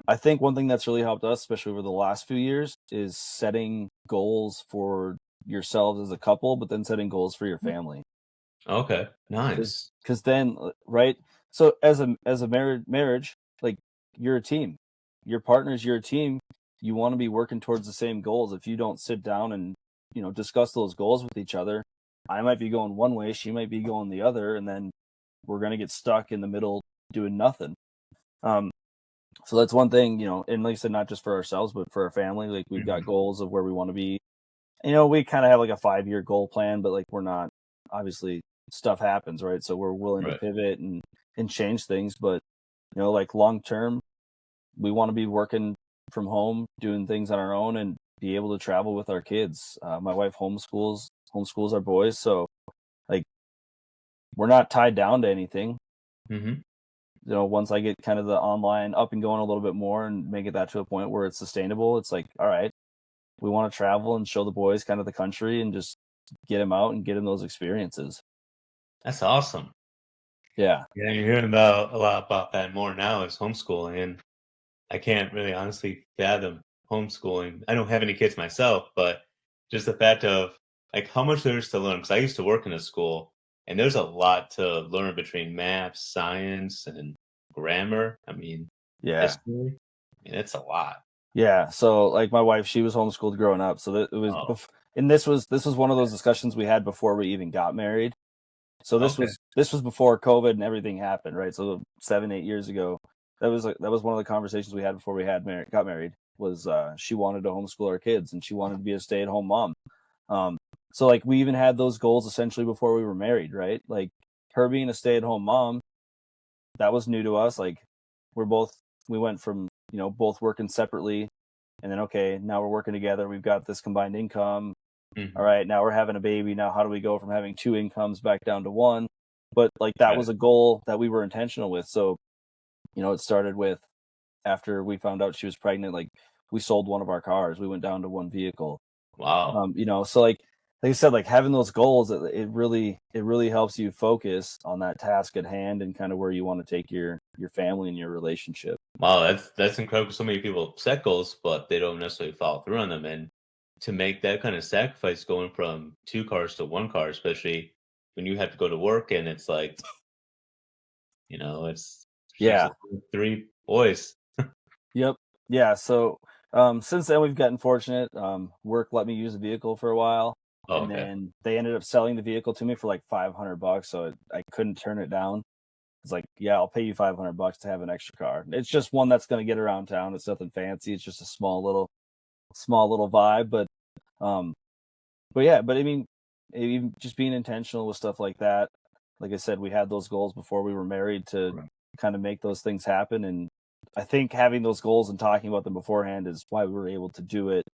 I think one thing that's really helped us, especially over the last few years, is setting goals for yourselves as a couple, but then setting goals for your family. Okay, Because nice. then, right? So as a marriage, like you're a team. Your partner's your team. You want to be working towards the same goals. If you don't sit down and discuss those goals with each other, I might be going one way, she might be going the other, and then we're gonna get stuck in the middle doing nothing. Um, so that's one thing, and like I said, not just for ourselves, but for our family. Like we've got Mhm. goals of where we want to be. We kind of have like a 5-year goal plan, but like we're not obviously stuff happens, right? So we're willing to Right. pivot and change things, but like long term, we want to be working from home, doing things on our own, and be able to travel with our kids. My wife homeschools our boys, so like we're not tied down to anything. Mhm. Once I get kind of the online up and going a little bit more and make it that to a point where it's sustainable, it's like, all right, we want to travel and show the boys kind of the country and just get them out and get them those experiences. That's awesome. Yeah. Yeah, you're hearing about a lot about that more now is homeschooling, and I can't really honestly fathom homeschooling. I don't have any kids myself, but just the fact of like how much there is to learn. Because I used to work in a school, and there's a lot to learn between math, science, and grammar. I mean, Yeah. history. I mean, it's a lot. Yeah. So like my wife, she was homeschooled growing up. So that it was, Oh, and this was one of those discussions we had before we even got married. So okay. this was before COVID and everything happened, right? So 7, 8 years ago, that was one of the conversations we had before we got married. Was she wanted to homeschool our kids and she wanted to be a stay at home mom. Um, so like we even had those goals essentially before we were married, right? Like her being a stay at home mom, that was new to us. Like we're both we went from both working separately, and then okay, now we're working together. We've got this combined income. All Mhm. right, now we're having a baby. Now how do we go from having two incomes back down to one? But like that Right. was a goal that we were intentional with. So it started with after we found out she was pregnant. Like we sold one of our cars. We went down to one vehicle. Wow. So like I said, like having those goals, it really helps you focus on that task at hand and kind of where you want to take your family and your relationship. Wow, that's incredible. So many people set goals, but they don't necessarily follow through on them. And to make that kind of sacrifice going from two cars to one car, especially when you have to go to work and it's like, it's just Yeah. three boys. Yep. Yeah. So since then we've gotten fortunate. Work let me use the vehicle for a while, Oh, and okay. then they ended up selling the vehicle to me for like $500. So I couldn't turn it down. It's like, yeah, I'll pay you $500 to have an extra car. It's just one that's going to get around town. It's nothing fancy. It's just a small little vibe. Um, but yeah, but I mean, even just being intentional with stuff like that. Like I said, we had those goals before we were married to Right. kind of make those things happen. And I think having those goals and talking about them beforehand is why we were able to do it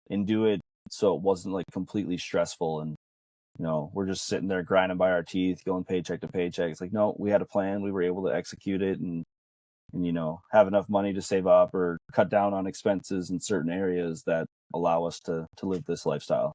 and do it so it wasn't like completely stressful and we're just sitting there grinding by our teeth, going paycheck to paycheck. It's like, no, we had a plan, we were able to execute it and have enough money to save up or cut down on expenses in certain areas that allow us to live this lifestyle.